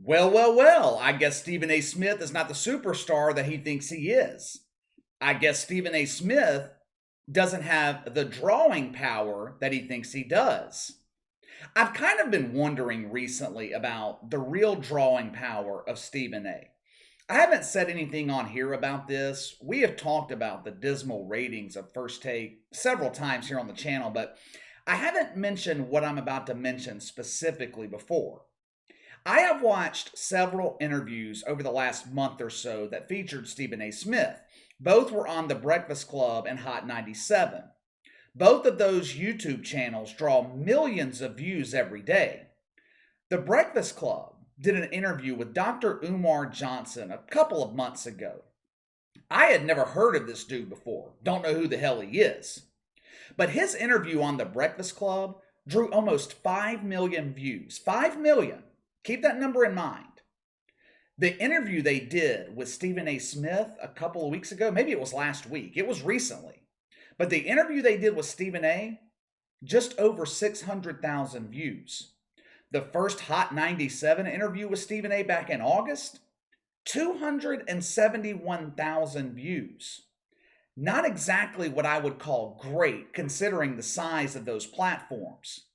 Well, I guess Stephen A. Smith is not the superstar that he thinks he is. I guess Stephen A. Smith doesn't have the drawing power that he thinks he does. I've kind of been wondering recently about the real drawing power of Stephen A. I haven't said anything on here about this. We have talked about the dismal ratings of First Take several times here on the channel, but I haven't mentioned what I'm about to mention specifically before. I have watched several interviews over the last month or so that featured Stephen A. Smith. Both were on The Breakfast Club and Hot 97. Both of those YouTube channels draw millions of views every day. The Breakfast Club did an interview with Dr. Umar Johnson a couple of months ago. I had never heard of this dude before, don't know who the hell he is. But his interview on The Breakfast Club drew almost 5 million views. 5 million. Keep that number in mind. The interview they did with Stephen A. Smith a couple of weeks ago, maybe it was last week, it was recently. But the interview they did with Stephen A., just over 600,000 views. The first Hot 97 interview with Stephen A. back in August, 271,000 views. Not exactly what I would call great, considering the size of those platforms.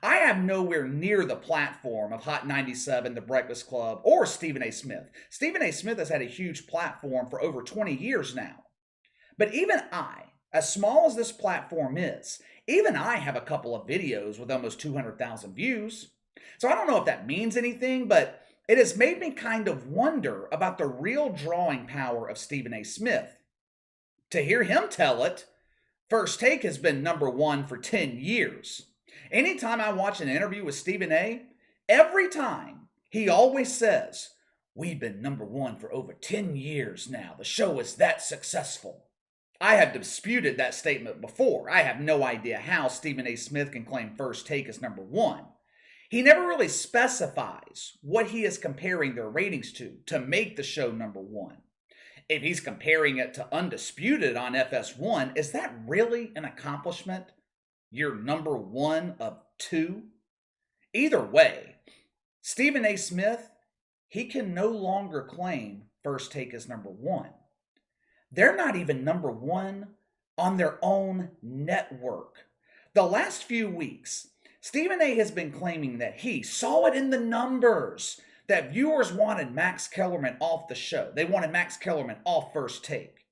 I have nowhere near the platform of Hot 97, The Breakfast Club, or Stephen A. Smith. Stephen A. Smith has had a huge platform for over 20 years now. But even I, as small as this platform is, even I have a couple of videos with almost 200,000 views. So I don't know if that means anything, but it has made me kind of wonder about the real drawing power of Stephen A. Smith. To hear him tell it, First Take has been number one for 10 years. Anytime I watch an interview with Stephen A., every time he always says, "We've been number one for over 10 years now. The show is that successful." I have disputed that statement before. I have no idea how Stephen A. Smith can claim First Take as number one. He never really specifies what he is comparing their ratings to make the show number one. If he's comparing it to Undisputed on FS1, is that really an accomplishment? You're number one of two? Either way, Stephen A. Smith, he can no longer claim First Take as number one. They're not even number one on their own network. The last few weeks, Stephen A. has been claiming that he saw it in the numbers, that viewers wanted Max Kellerman off the show. They wanted Max Kellerman off First Take.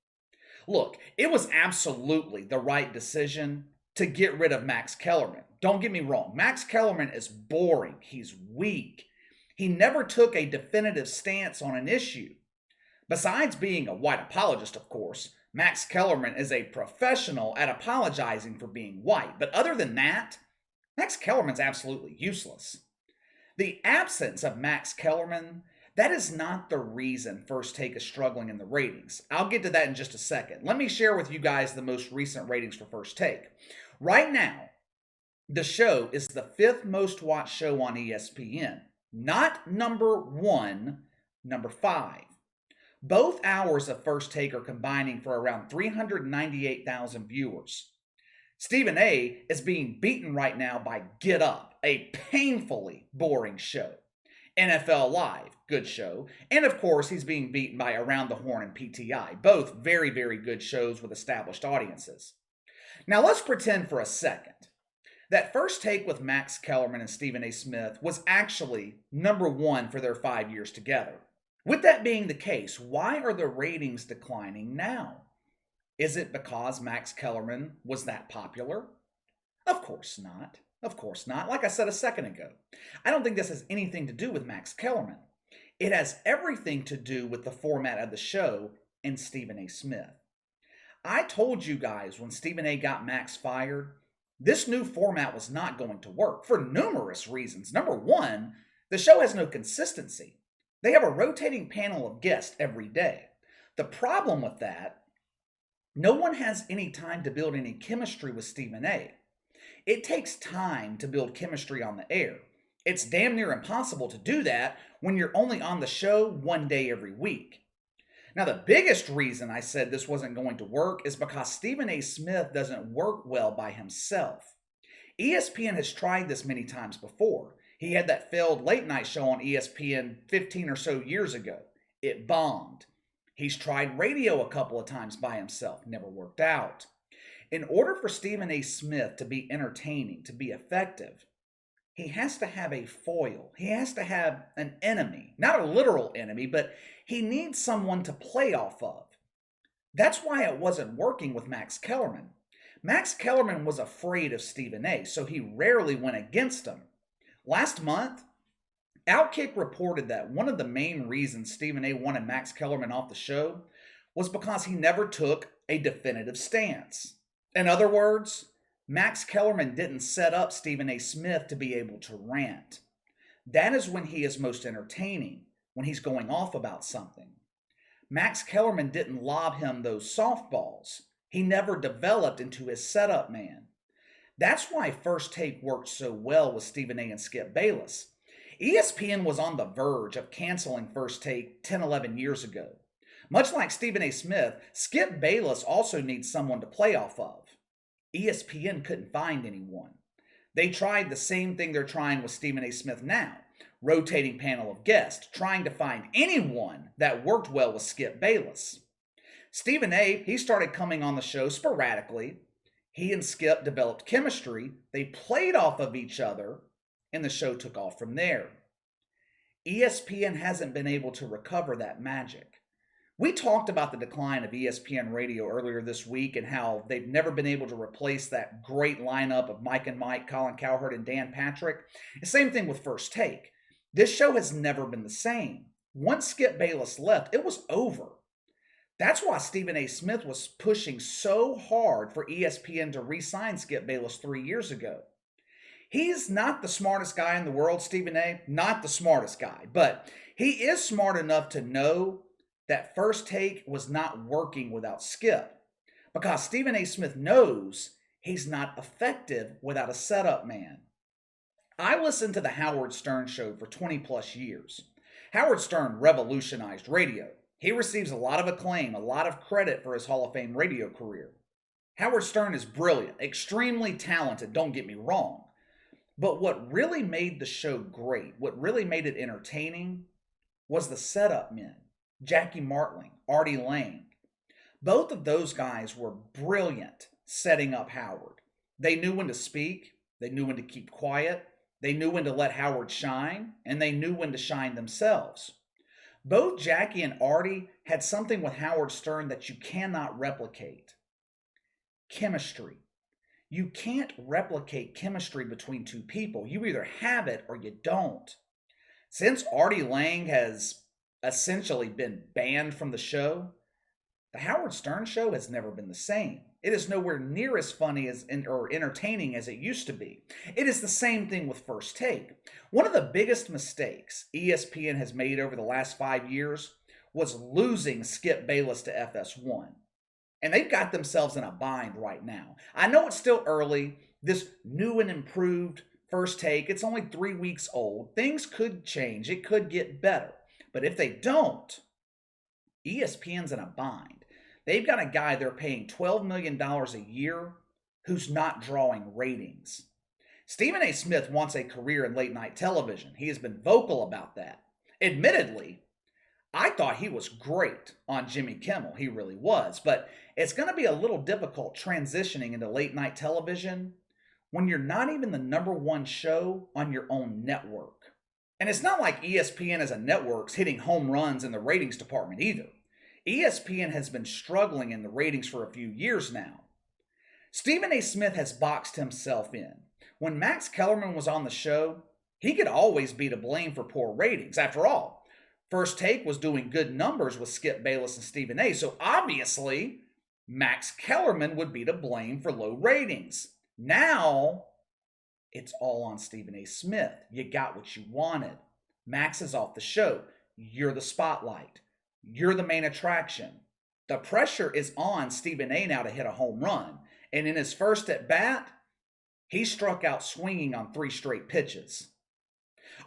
Look, it was absolutely the right decision to get rid of Max Kellerman. Don't get me wrong. Max Kellerman is boring. He's weak. He never took a definitive stance on an issue. Besides being a white apologist, of course, Max Kellerman is a professional at apologizing for being white. But other than that, Max Kellerman's absolutely useless. The absence of Max Kellerman, that is not the reason First Take is struggling in the ratings. I'll get to that in just a second. Let me share with you guys the most recent ratings for First Take. Right now, the show is the 5th most watched show on ESPN. Not number one, number 5. Both hours of First Take are combining for around 398,000 viewers. Stephen A. is being beaten right now by Get Up, a painfully boring show. NFL Live, good show. And of course, he's being beaten by Around the Horn and PTI, both very, very good shows with established audiences. Now let's pretend for a second that First Take with Max Kellerman and Stephen A. Smith was actually number one for their 5 years together. With that being the case, why are the ratings declining now? Is it because Max Kellerman was that popular? Of course not. Of course not. Like I said a second ago, I don't think this has anything to do with Max Kellerman. It has everything to do with the format of the show and Stephen A. Smith. I told you guys when Stephen A. got Max fired, this new format was not going to work for numerous reasons. Number one, the show has no consistency. They have a rotating panel of guests every day. The problem with that, no one has any time to build any chemistry with Stephen A. It takes time to build chemistry on the air. It's damn near impossible to do that when you're only on the show one day every week. Now, the biggest reason I said this wasn't going to work is because Stephen A. Smith doesn't work well by himself. ESPN has tried this many times before. He had that failed late night show on ESPN 15 or so years ago. It bombed. He's tried radio a couple of times by himself, never worked out. In order for Stephen A. Smith to be entertaining, to be effective, he has to have a foil. He has to have an enemy. Not a literal enemy, but he needs someone to play off of. That's why it wasn't working with Max Kellerman. Max Kellerman was afraid of Stephen A., so he rarely went against him. Last month, Outkick reported that one of the main reasons Stephen A. wanted Max Kellerman off the show was because he never took a definitive stance. In other words, Max Kellerman didn't set up Stephen A. Smith to be able to rant. That is when he is most entertaining, when he's going off about something. Max Kellerman didn't lob him those softballs. He never developed into his setup man. That's why First Take worked so well with Stephen A. and Skip Bayless. ESPN was on the verge of canceling First Take 10, 11 years ago. Much like Stephen A. Smith, Skip Bayless also needs someone to play off of. ESPN couldn't find anyone. They tried the same thing they're trying with Stephen A. Smith now, rotating panel of guests, trying to find anyone that worked well with Skip Bayless. Stephen A., he started coming on the show sporadically. He and Skip developed chemistry. They played off of each other, and the show took off from there. ESPN hasn't been able to recover that magic. We talked about the decline of ESPN radio earlier this week and how they've never been able to replace that great lineup of Mike and Mike, Colin Cowherd, and Dan Patrick. The same thing with First Take. This show has never been the same. Once Skip Bayless left, it was over. That's why Stephen A. Smith was pushing so hard for ESPN to re-sign Skip Bayless 3 years ago. He's not the smartest guy in the world, Stephen A. Not the smartest guy, but he is smart enough to know that First Take was not working without Skip, because Stephen A. Smith knows he's not effective without a setup man. I listened to the Howard Stern show for 20 plus years. Howard Stern revolutionized radio. He receives a lot of acclaim, a lot of credit for his Hall of Fame radio career. Howard Stern is brilliant, extremely talented, don't get me wrong. But what really made the show great, what really made it entertaining, was the setup men. Jackie Martling, Artie Lang. Both of those guys were brilliant setting up Howard. They knew when to speak, they knew when to keep quiet, they knew when to let Howard shine, and they knew when to shine themselves. Both Jackie and Artie had something with Howard Stern that you cannot replicate. Chemistry. You can't replicate chemistry between two people. You either have it or you don't. Since Artie Lang has essentially been banned from the show, the Howard Stern show has never been the same. It is nowhere near as funny or entertaining as it used to be. It is the same thing with First Take. One of the biggest mistakes ESPN has made over the last 5 years was losing Skip Bayless to FS1. And they've got themselves in a bind right now. I know it's still early. This new and improved First Take, it's only 3 weeks old. Things could change. It could get better. But if they don't, ESPN's in a bind. They've got a guy they're paying $12 million a year who's not drawing ratings. Stephen A. Smith wants a career in late night television. He has been vocal about that. Admittedly, I thought he was great on Jimmy Kimmel. He really was. But it's going to be a little difficult transitioning into late night television when you're not even the number one show on your own network. And it's not like ESPN as a network's hitting home runs in the ratings department either. ESPN has been struggling in the ratings for a few years now. Stephen A. Smith has boxed himself in. When Max Kellerman was on the show, he could always be to blame for poor ratings. After all, First Take was doing good numbers with Skip Bayless and Stephen A., so obviously Max Kellerman would be to blame for low ratings. Now, it's all on Stephen A. Smith. You got what you wanted. Max is off the show. You're the spotlight. You're the main attraction. The pressure is on Stephen A. now to hit a home run. And in his first at bat, he struck out swinging on 3 straight pitches.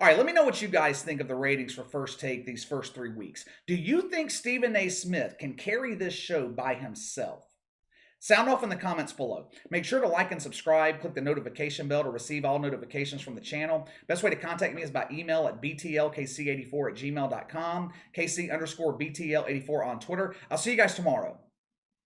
All right, let me know what you guys think of the ratings for First Take these first 3 weeks. Do you think Stephen A. Smith can carry this show by himself? Sound off in the comments below. Make sure to like and subscribe. Click the notification bell to receive all notifications from the channel. Best way to contact me is by email at btlkc84@gmail.com, KC_BTL84 on Twitter. I'll see you guys tomorrow.